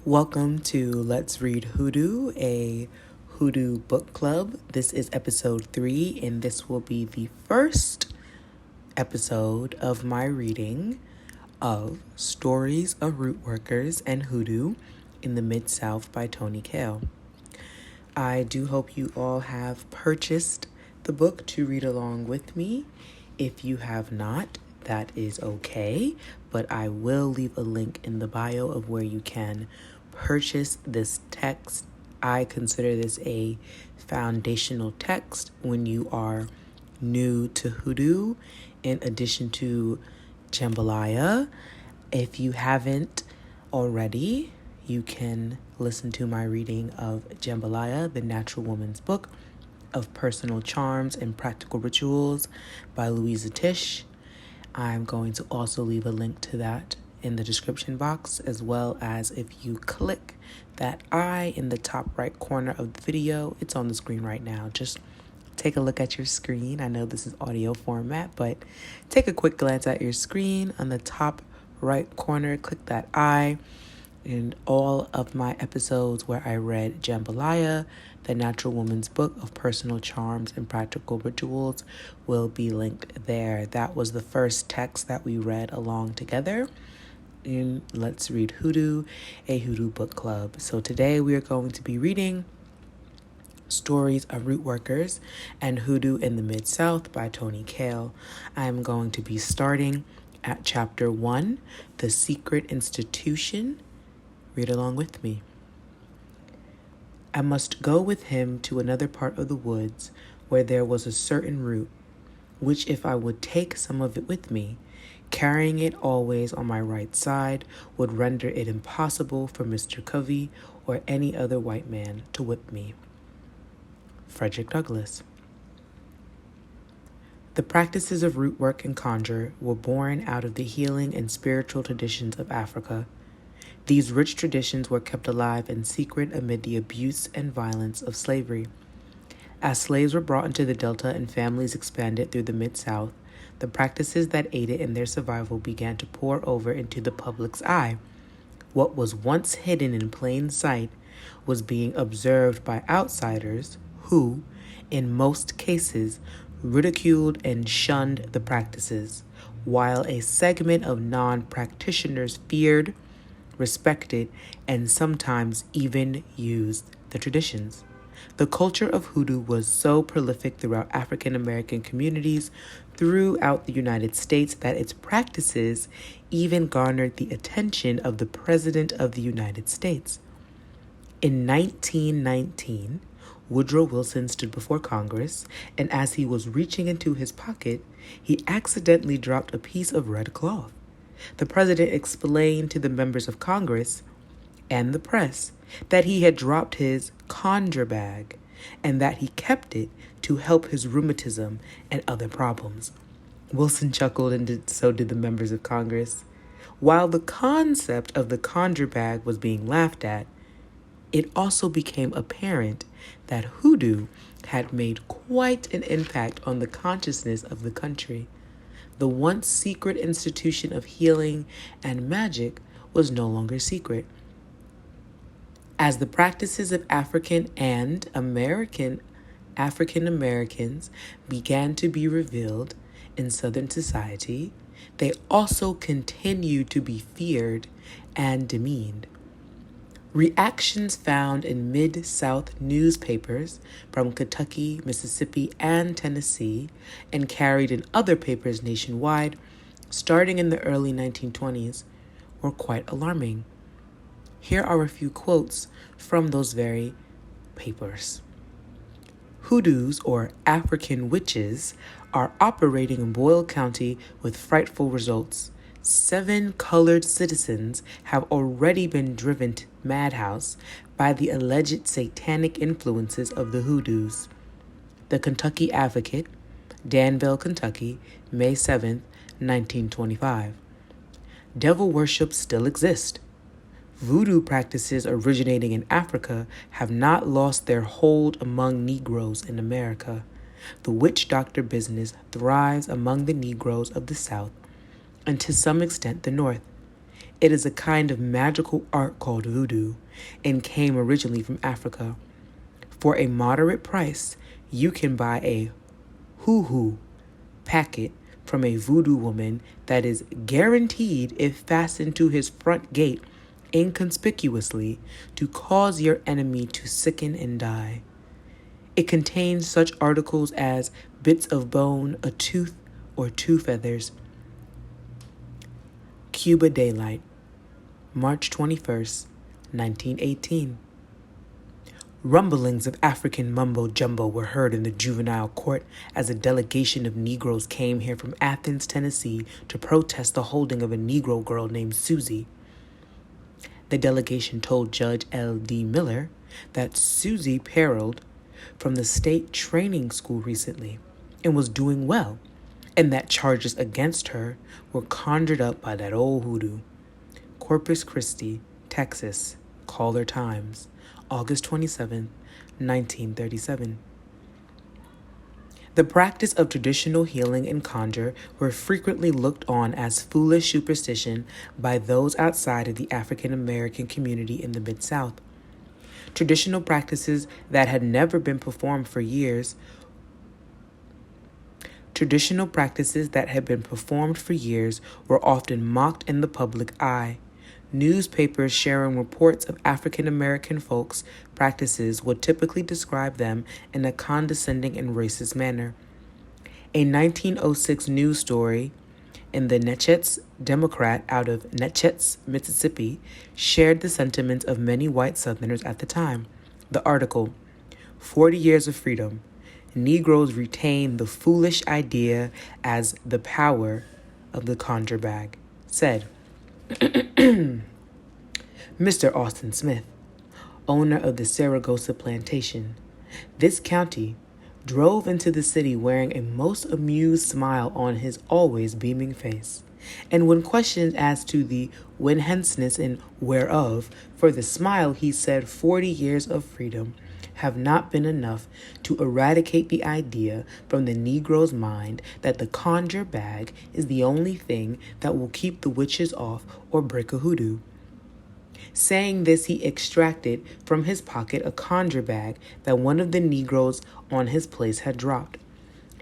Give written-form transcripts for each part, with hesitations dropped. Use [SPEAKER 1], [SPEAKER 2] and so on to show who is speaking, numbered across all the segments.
[SPEAKER 1] Welcome to Let's Read Hoodoo, a Hoodoo book club. This is episode 3, and this will be the first episode of my reading of Stories of Rootworkers and Hoodoo in the Mid-South by Toni Cale. I do hope you all have purchased the book to read along with me. If you have not, that is okay, but I will leave a link in the bio of where you can purchase this text. I consider this a foundational text when you are new to Hoodoo, in addition to jambalaya. If you haven't already, you can listen to my reading of Jambalaya, the Natural Woman's Book of Personal Charms and Practical Rituals by Louisa Tish. I'm going to also leave a link to that in the description box, as well as if you click that eye in the top right corner of the video. It's on the screen right now. Just take a look at your screen. I know this is audio format, but take a quick glance at your screen. On the top right corner, click that eye. And all of my episodes where I read Jambalaya, the Natural Woman's Book of Personal Charms and Practical Rituals, will be linked there. That was the first text that we read along together in Let's Read Hoodoo, a Hoodoo book club. So today we are going to be reading Stories of Rootworkers and Hoodoo in the Mid-South by Toni Cale. I'm going to be starting at chapter 1, The Secret Institution. Read along with me. I must go with him to another part of the woods where there was a certain root, which if I would take some of it with me, carrying it always on my right side would render it impossible for Mr. Covey or any other white man to whip me. Frederick Douglass. The practices of root work and conjure were born out of the healing and spiritual traditions of Africa. These rich traditions were kept alive in secret amid the abuse and violence of slavery. As slaves were brought into the Delta and families expanded through the Mid-South, the practices that aided in their survival began to pour over into the public's eye. What was once hidden in plain sight was being observed by outsiders who, in most cases, ridiculed and shunned the practices, while a segment of non-practitioners feared, respected, and sometimes even used the traditions. The culture of hoodoo was so prolific throughout African American communities throughout the United States that its practices even garnered the attention of the President of the United States. In 1919, Woodrow Wilson stood before Congress, and as he was reaching into his pocket, he accidentally dropped a piece of red cloth. The president explained to the members of Congress and the press that he had dropped his conjure bag and that he kept it to help his rheumatism and other problems. Wilson chuckled, and so did the members of Congress. While the concept of the conjure bag was being laughed at, it also became apparent that hoodoo had made quite an impact on the consciousness of the country. The once secret institution of healing and magic was no longer secret. As the practices of African Americans began to be revealed in Southern society, they also continued to be feared and demeaned. Reactions found in Mid-South newspapers from Kentucky, Mississippi, and Tennessee, and carried in other papers nationwide, starting in the early 1920s, were quite alarming. Here are a few quotes from those very papers. Hoodoos, or African witches, are operating in Boyle County with frightful results. 7 colored citizens have already been driven to madhouse by the alleged satanic influences of the hoodoos. The Kentucky Advocate, Danville, Kentucky, May 7th, 1925. Devil worship still exists. Voodoo practices originating in Africa have not lost their hold among Negroes in America. The witch doctor business thrives among the Negroes of the South and to some extent the North. It is a kind of magical art called voodoo and came originally from Africa. For a moderate price, you can buy a hoo-hoo packet from a voodoo woman that is guaranteed, if fastened to his front gate inconspicuously, to cause your enemy to sicken and die. It contains such articles as bits of bone, a tooth, or two feathers. Cuba Daylight, March 21st, 1918. Rumblings of African mumbo-jumbo were heard in the juvenile court as a delegation of Negroes came here from Athens, Tennessee, to protest the holding of a Negro girl named Susie. The delegation told Judge L.D. Miller that Susie paroled from the state training school recently and was doing well, and that charges against her were conjured up by that old hoodoo. Corpus Christi, Texas, Caller Times, August 27, 1937. The practice of traditional healing and conjure were frequently looked on as foolish superstition by those outside of the African American community in the Mid-South. Traditional practices that had never been performed for years were often mocked in the public eye. Newspapers sharing reports of African American folks' practices would typically describe them in a condescending and racist manner. A 1906 news story in the Natchez Democrat out of Natchez, Mississippi, shared the sentiments of many white Southerners at the time. The article, 40 Years of Freedom, Negroes Retain the Foolish Idea as the Power of the Conjure Bag, said, Mr. Austin Smith, owner of the Saragossa plantation, this county, drove into the city wearing a most amused smile on his always beaming face, and when questioned as to the whencenceness and whereof for the smile, he said 40 years of freedom have not been enough to eradicate the idea from the Negro's mind that the conjure bag is the only thing that will keep the witches off or break a hoodoo. Saying this, he extracted from his pocket a conjure bag that one of the Negroes on his place had dropped.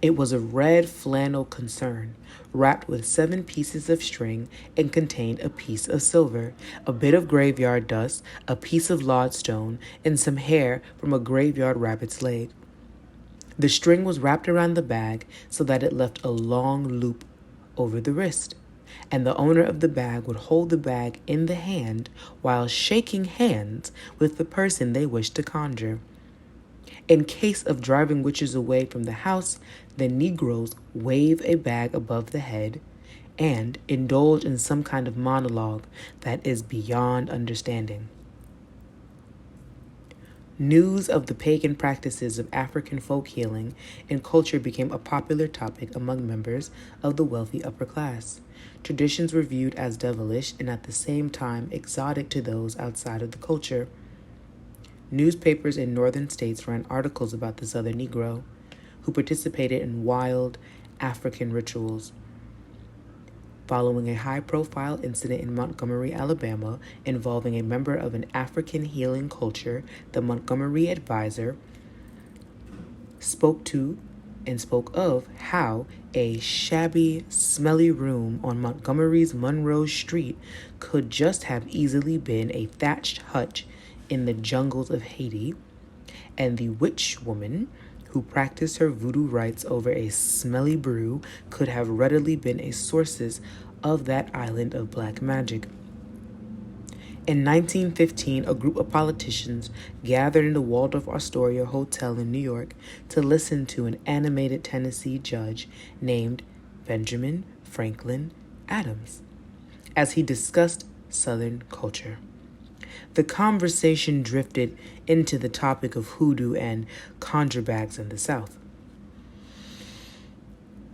[SPEAKER 1] It was a red flannel concern, wrapped with 7 pieces of string, and contained a piece of silver, a bit of graveyard dust, a piece of lodestone, and some hair from a graveyard rabbit's leg. The string was wrapped around the bag so that it left a long loop over the wrist, and the owner of the bag would hold the bag in the hand while shaking hands with the person they wished to conjure. In case of driving witches away from the house, the Negroes wave a bag above the head and indulge in some kind of monologue that is beyond understanding. News of the pagan practices of African folk healing and culture became a popular topic among members of the wealthy upper class. Traditions were viewed as devilish and at the same time exotic to those outside of the culture. Newspapers in northern states ran articles about the Southern Negro, who participated in wild African rituals. Following a high-profile incident in Montgomery, Alabama, involving a member of an African healing culture, the Montgomery Advisor spoke of how a shabby, smelly room on Montgomery's Monroe Street could just have easily been a thatched hutch in the jungles of Haiti, and the witch woman who practiced her voodoo rites over a smelly brew could have readily been a sources of that island of black magic. In 1915, a group of politicians gathered in the Waldorf Astoria Hotel in New York to listen to an animated Tennessee judge named Benjamin Franklin Adams as he discussed Southern culture. The conversation drifted into the topic of hoodoo and conjure bags in the South.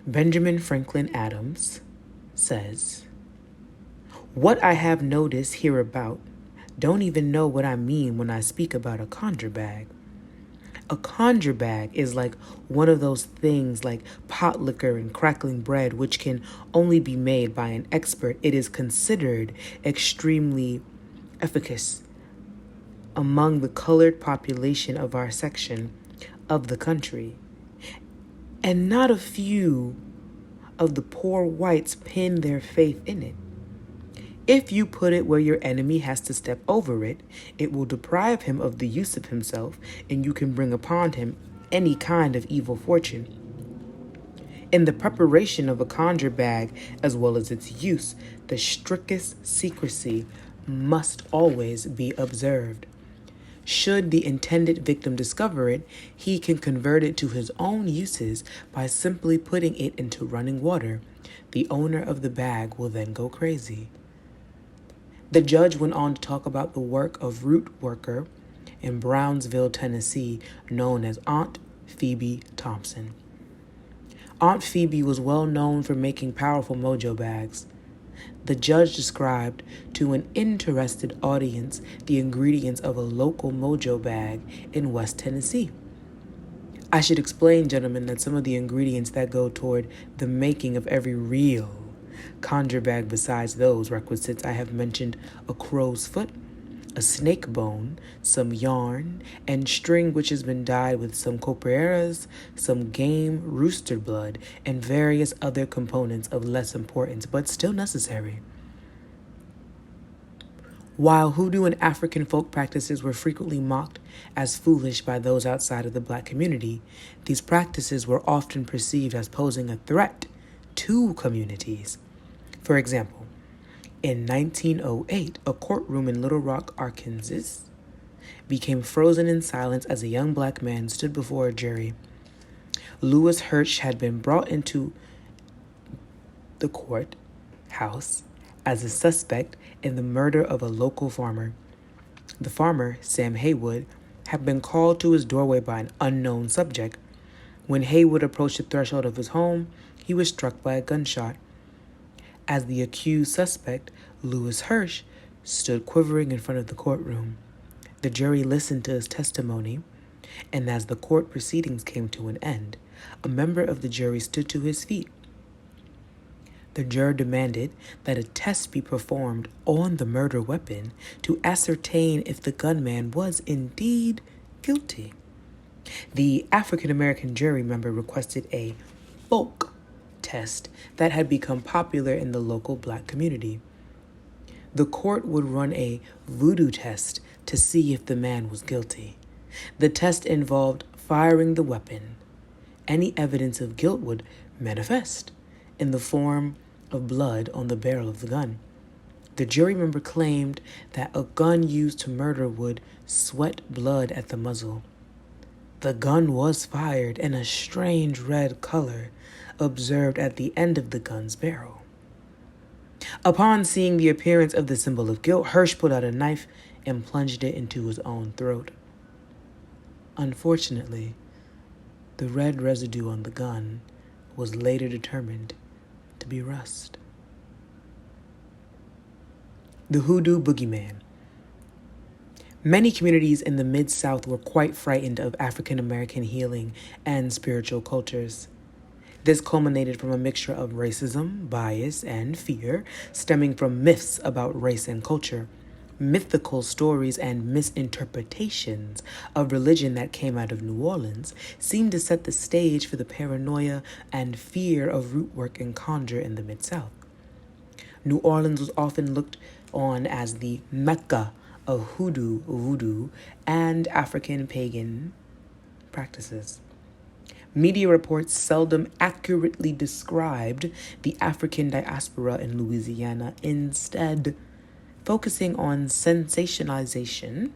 [SPEAKER 1] Benjamin Franklin Adams says, "What I have noticed hereabout, don't even know what I mean when I speak about a conjure bag. A conjure bag is like one of those things like pot liquor and crackling bread, which can only be made by an expert. It is considered extremely efficacious among the colored population of our section of the country. And not a few of the poor whites pin their faith in it. If you put it where your enemy has to step over it, it will deprive him of the use of himself, and you can bring upon him any kind of evil fortune. In the preparation of a conjure bag, as well as its use, the strictest secrecy must always be observed. Should the intended victim discover it, he can convert it to his own uses by simply putting it into running water. The owner of the bag will then go crazy. The judge went on to talk about the work of root worker in Brownsville, Tennessee, known as Aunt Phoebe Thompson. Aunt Phoebe was well known for making powerful mojo bags. The judge described to an interested audience the ingredients of a local mojo bag in West Tennessee. I should explain, gentlemen, that some of the ingredients that go toward the making of every real conjure bag, besides those requisites I have mentioned, a crow's foot, a snake bone, some yarn, and string which has been dyed with some copperas, some game rooster blood, and various other components of less importance, but still necessary. While hoodoo and African folk practices were frequently mocked as foolish by those outside of the black community, these practices were often perceived as posing a threat to communities. For example, in 1908, a courtroom in Little Rock, Arkansas, became frozen in silence as a young black man stood before a jury. Lewis Hirsch had been brought into the courthouse as a suspect in the murder of a local farmer. The farmer, Sam Haywood, had been called to his doorway by an unknown subject. When Haywood approached the threshold of his home, he was struck by a gunshot. As the accused suspect, Lewis Hirsch, stood quivering in front of the courtroom. The jury listened to his testimony, and as the court proceedings came to an end, a member of the jury stood to his feet. The juror demanded that a test be performed on the murder weapon to ascertain if the gunman was indeed guilty. The African-American jury member requested a folk test that had become popular in the local black community. The court would run a voodoo test to see if the man was guilty. The test involved firing the weapon. Any evidence of guilt would manifest in the form of blood on the barrel of the gun. The jury member claimed that a gun used to murder would sweat blood at the muzzle. The gun was fired, and a strange red color observed at the end of the gun's barrel. Upon seeing the appearance of the symbol of guilt, Hirsch pulled out a knife and plunged it into his own throat. Unfortunately, the red residue on the gun was later determined to be rust. The Hoodoo Boogeyman. Many communities in the Mid-South were quite frightened of African American healing and spiritual cultures. This culminated from a mixture of racism, bias, and fear, stemming from myths about race and culture, mythical stories, and misinterpretations of religion that came out of New Orleans seemed to set the stage for the paranoia and fear of root work and conjure in the Mid-South. New Orleans was often looked on as the Mecca of hoodoo, voodoo, and African pagan practices. Media reports seldom accurately described the African diaspora in Louisiana, instead focusing on sensationalization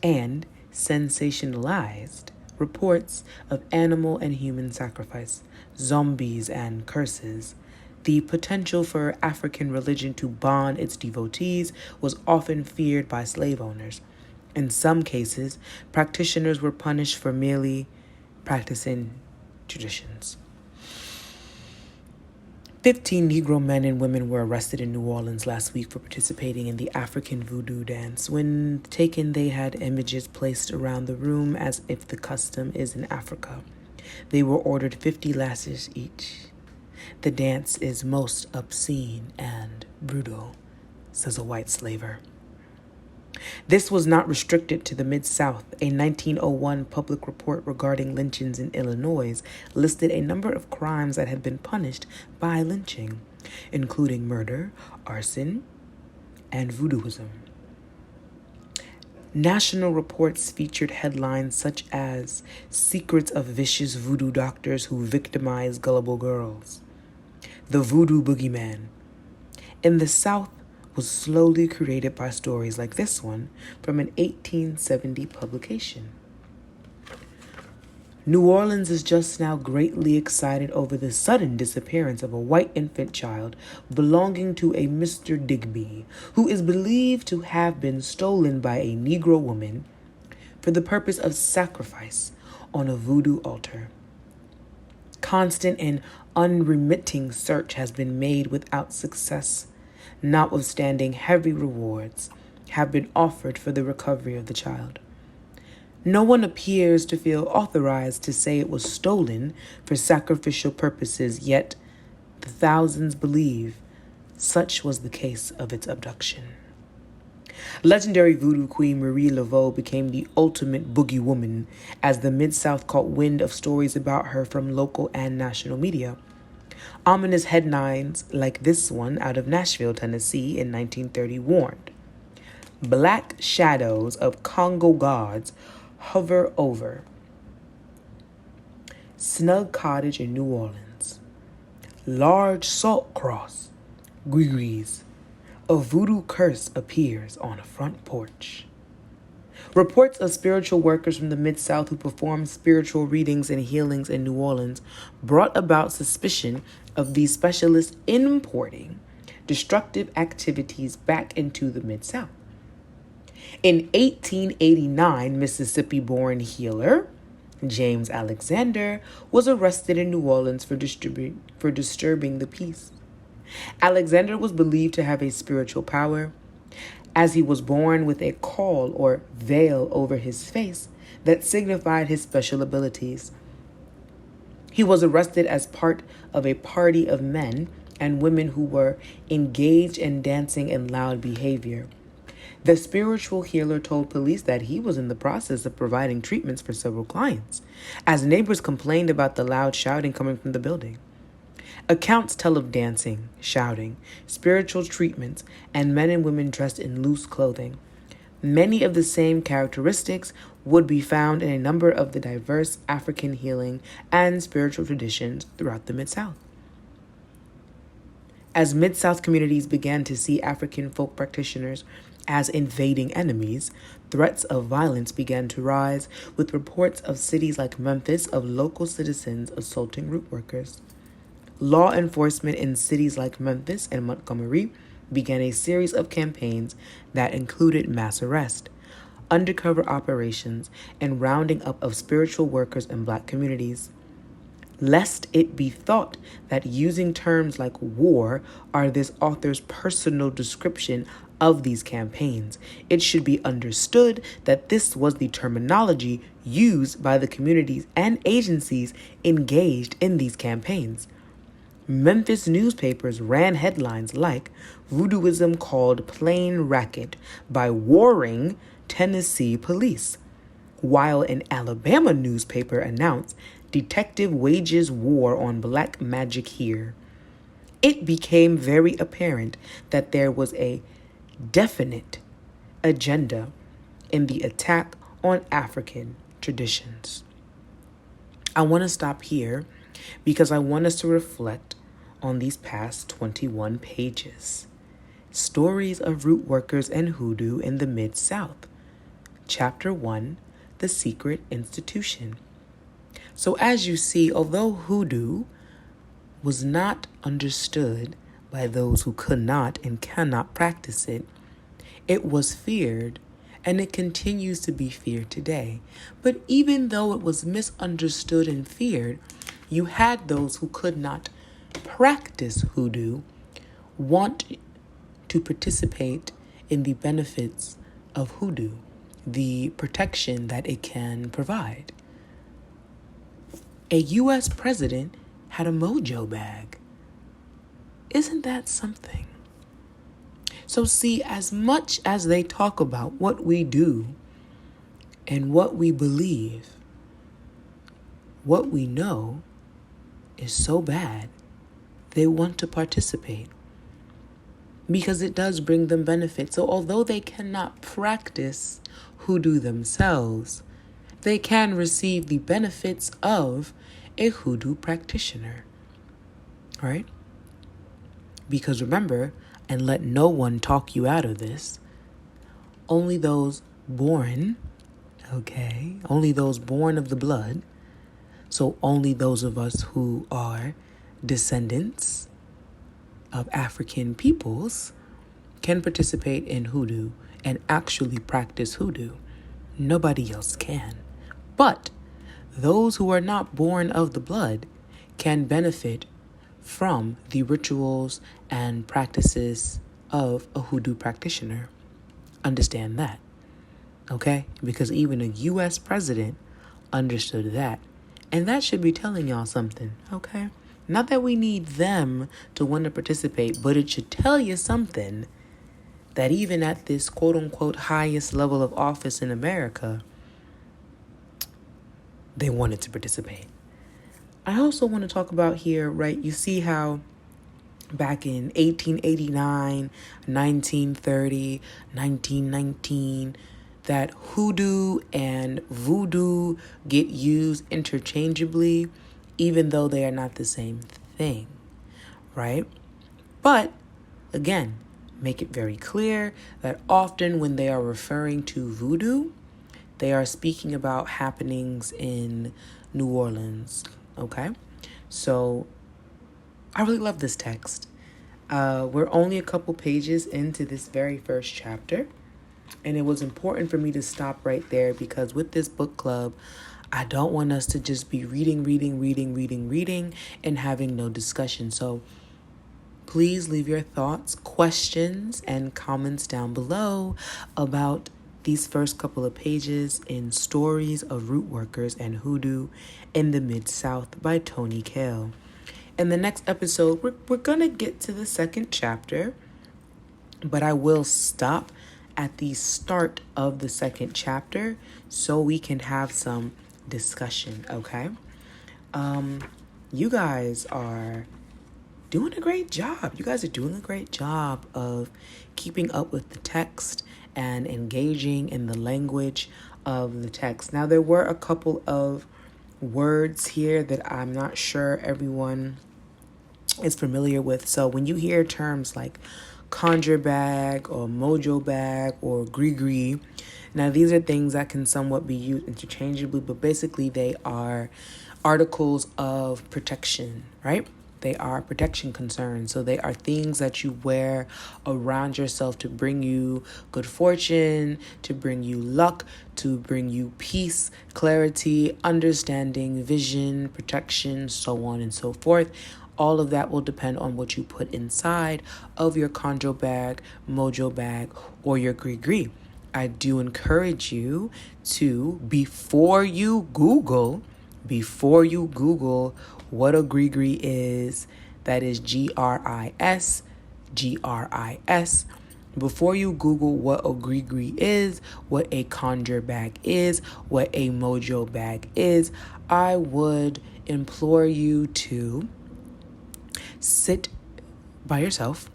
[SPEAKER 1] and sensationalized reports of animal and human sacrifice, zombies, and curses. The potential for African religion to bond its devotees was often feared by slave owners. In some cases, practitioners were punished for merely practicing traditions. 15 Negro men and women were arrested in New Orleans last week for participating in the African voodoo dance. When taken, they had images placed around the room as if the custom is in Africa. They were ordered 50 lashes each. The dance is most obscene and brutal, says a white slaver. This was not restricted to the Mid-South. A 1901 public report regarding lynchings in Illinois listed a number of crimes that had been punished by lynching, including murder, arson, and voodooism. National reports featured headlines such as "Secrets of Vicious Voodoo Doctors Who Victimize Gullible Girls," "The Voodoo Boogeyman." In the South, was slowly created by stories like this one from an 1870 publication. New Orleans is just now greatly excited over the sudden disappearance of a white infant child belonging to a Mr. Digby, who is believed to have been stolen by a Negro woman for the purpose of sacrifice on a voodoo altar. Constant and unremitting search has been made without success, notwithstanding heavy rewards have been offered for the recovery of the child. No one appears to feel authorized to say it was stolen for sacrificial purposes, yet the thousands believe such was the case of its abduction. Legendary voodoo queen Marie Laveau became the ultimate boogie woman as the Mid-South caught wind of stories about her from local and national media. Ominous headlines like this one out of Nashville, Tennessee in 1930 warned, "Black shadows of Congo gods hover over snug cottage in New Orleans. Large salt cross, gris, a voodoo curse appears on a front porch." Reports of spiritual workers from the Mid-South who performed spiritual readings and healings in New Orleans brought about suspicion of these specialists importing destructive activities back into the Mid-South. In 1889, Mississippi-born healer James Alexander was arrested in New Orleans for disturbing the peace. Alexander was believed to have a spiritual power, as he was born with a caul or veil over his face that signified his special abilities. He was arrested as part of a party of men and women who were engaged in dancing and loud behavior. The spiritual healer told police that he was in the process of providing treatments for several clients, as neighbors complained about the loud shouting coming from the building. Accounts tell of dancing, shouting, spiritual treatments, and men and women dressed in loose clothing. Many of the same characteristics would be found in a number of the diverse African healing and spiritual traditions throughout the Mid-South. As Mid-South communities began to see African folk practitioners as invading enemies, threats of violence began to rise, with reports of cities like Memphis of local citizens assaulting root workers. Law enforcement in cities like Memphis and Montgomery began a series of campaigns that included mass arrest, undercover operations, and rounding up of spiritual workers in Black communities. Lest it be thought that using terms like war are this author's personal description of these campaigns, it should be understood that this was the terminology used by the communities and agencies engaged in these campaigns. Memphis newspapers ran headlines like "Voodooism Called Plain Racket" by warring Tennessee police, while an Alabama newspaper announced "Detective wages war on Black magic here." It became very apparent that there was a definite agenda in the attack on African traditions. I want to stop here because I want us to reflect on these past 21 pages. Stories of root workers and hoodoo in the Mid-South. Chapter 1, The Secret Institution. So as you see, although hoodoo was not understood by those who could not and cannot practice it, it was feared, and it continues to be feared today. But even though it was misunderstood and feared, you had those who could not practice hoodoo want to participate in the benefits of hoodoo, the protection that it can provide. A U.S. president had a mojo bag. Isn't that something? So see, as much as they talk about what we do and what we believe, what we know is so bad, they want to participate because it does bring them benefit. So although they cannot practice hoodoo themselves, they can receive the benefits of a hoodoo practitioner, right? Because remember, and let no one talk you out of this, only those born of the blood, so only those of us who are descendants of African peoples can participate in hoodoo and actually practice hoodoo. Nobody else can. But those who are not born of the blood can benefit from the rituals and practices of a hoodoo practitioner. Understand that, okay? Because even a U.S. president understood that. And that should be telling y'all something, okay? Not that we need them to want to participate, but it should tell you something that even at this quote-unquote highest level of office in America, they wanted to participate. I also want to talk about here, right? You see how back in 1889, 1930, 1919, that hoodoo and voodoo get used interchangeably, even though they are not the same thing, right? But again, make it very clear that often when they are referring to voodoo, they are speaking about happenings in New Orleans, okay? So I really love this text. We're only a couple pages into this very first chapter, and it was important for me to stop right there because with this book club, I don't want us to just be reading, and having no discussion. So please leave your thoughts, questions, and comments down below about these first couple of pages in Stories of Rootworkers and Hoodoo in the Mid-South by Toni Cale. In the next episode, we're going to get to the second chapter, but I will stop at the start of the second chapter so we can have some discussion, okay? You guys are doing a great job. You guys are doing a great job of keeping up with the text and engaging in the language of the text. Now, there were a couple of words here that I'm not sure everyone is familiar with. So when you hear terms like conjure bag or mojo bag or gris-gris, now these are things that can somewhat be used interchangeably, but basically they are articles of protection, right? They are protection concerns. So they are things that you wear around yourself to bring you good fortune, to bring you luck, to bring you peace, clarity, understanding, vision, protection, so on and so forth. All of that will depend on what you put inside of your conjure bag, mojo bag, or your gris-gris. I do encourage you to, before you Google what a gris-gris is, that is Gris, Gris. Before you Google what a gris-gris is, what a conjure bag is, what a mojo bag is, I would implore you to sit by yourself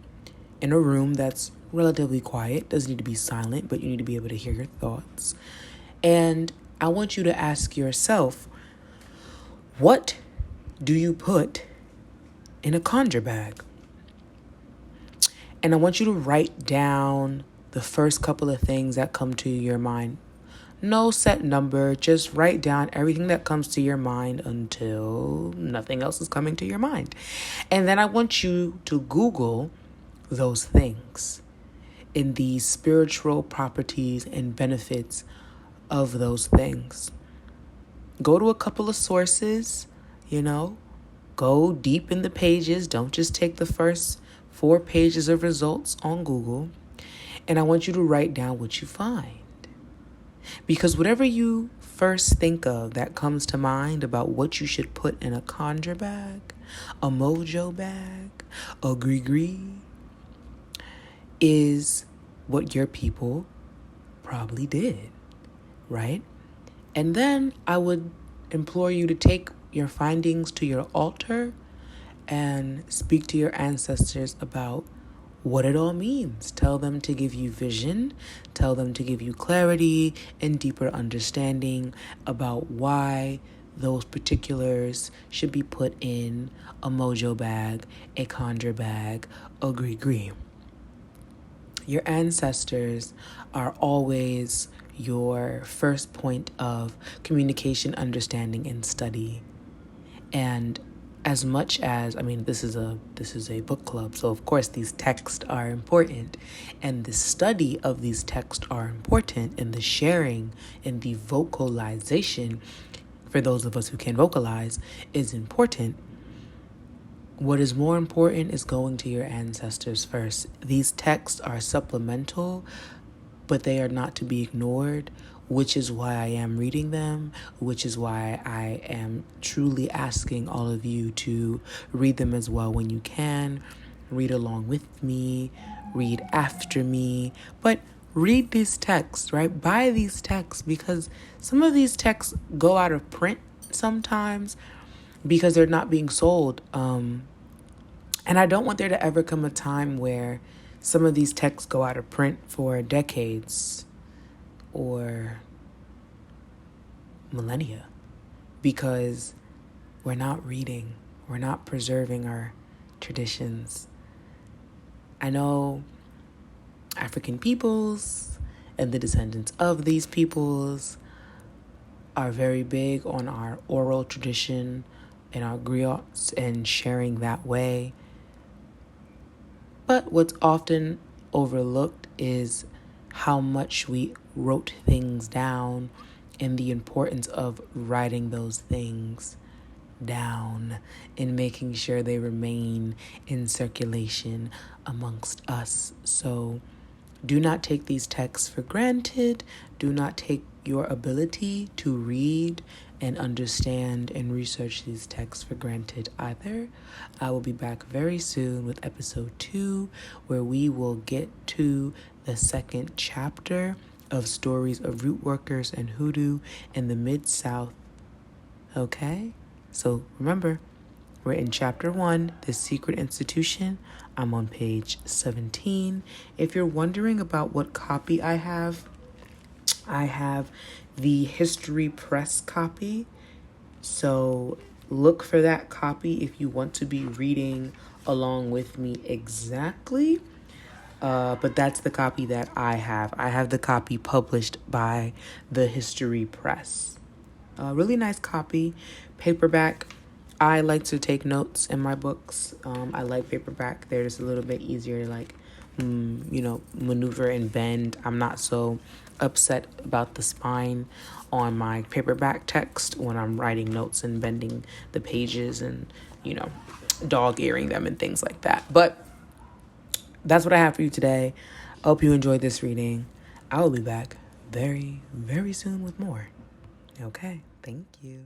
[SPEAKER 1] in a room that's relatively quiet. Doesn't need to be silent, but you need to be able to hear your thoughts. And I want you to ask yourself, what do you put in a conjure bag? And I want you to write down the first couple of things that come to your mind. No set number, just write down everything that comes to your mind until nothing else is coming to your mind. And then I want you to Google those things in the spiritual properties and benefits of those things. Go to a couple of sources, go Go deep in the pages. Don't just take the first 4 pages of results on Google. And I want you to write down what you find. Because whatever you first think of that comes to mind about what you should put in a conjure bag, a mojo bag, a gree is what your people probably did, right? And then I would implore you to take your findings to your altar and speak to your ancestors about what it all means. Tell them to give you vision, tell them to give you clarity and deeper understanding about why those particulars should be put in a mojo bag, a conjure bag, a gree. Your ancestors are always your first point of communication, understanding, and study. And as much as, this is a book club, so of course these texts are important, and the study of these texts are important, and the sharing and the vocalization for those of us who can vocalize is important. What is more important is going to your ancestors first. These texts are supplemental, but they are not to be ignored, which is why I am reading them, which is why I am truly asking all of you to read them as well when you can. Read along with me, read after me, but read these texts, right? Buy these texts, because some of these texts go out of print sometimes because they're not being sold. And I don't want there to ever come a time where some of these texts go out of print for decades or millennia, because we're not reading, we're not preserving our traditions. I know African peoples and the descendants of these peoples are very big on our oral tradition and our griots and sharing that way. But what's often overlooked is how much we wrote things down and the importance of writing those things down and making sure they remain in circulation amongst us. So do not take these texts for granted. Do not take your ability to read and understand and research these texts for granted either. I will be back very soon with episode 2, where we will get to the second chapter of stories of Rootworkers and Hoodoo in the Mid-South. Okay? So remember, we're in chapter 1, The Secret Institution. I'm on page 17. If you're wondering about what copy I have the History Press copy. So look for that copy if you want to be reading along with me exactly. But that's the copy that I have. I have the copy published by the History Press. Really nice copy. Paperback. I like to take notes in my books. I like paperback. They're just a little bit easier to maneuver and bend. I'm not so upset about the spine on my paperback text when I'm writing notes and bending the pages and, dog-earing them and things like that. But that's what I have for you today. I hope you enjoyed this reading. I will be back very, very soon with more. Okay, thank you.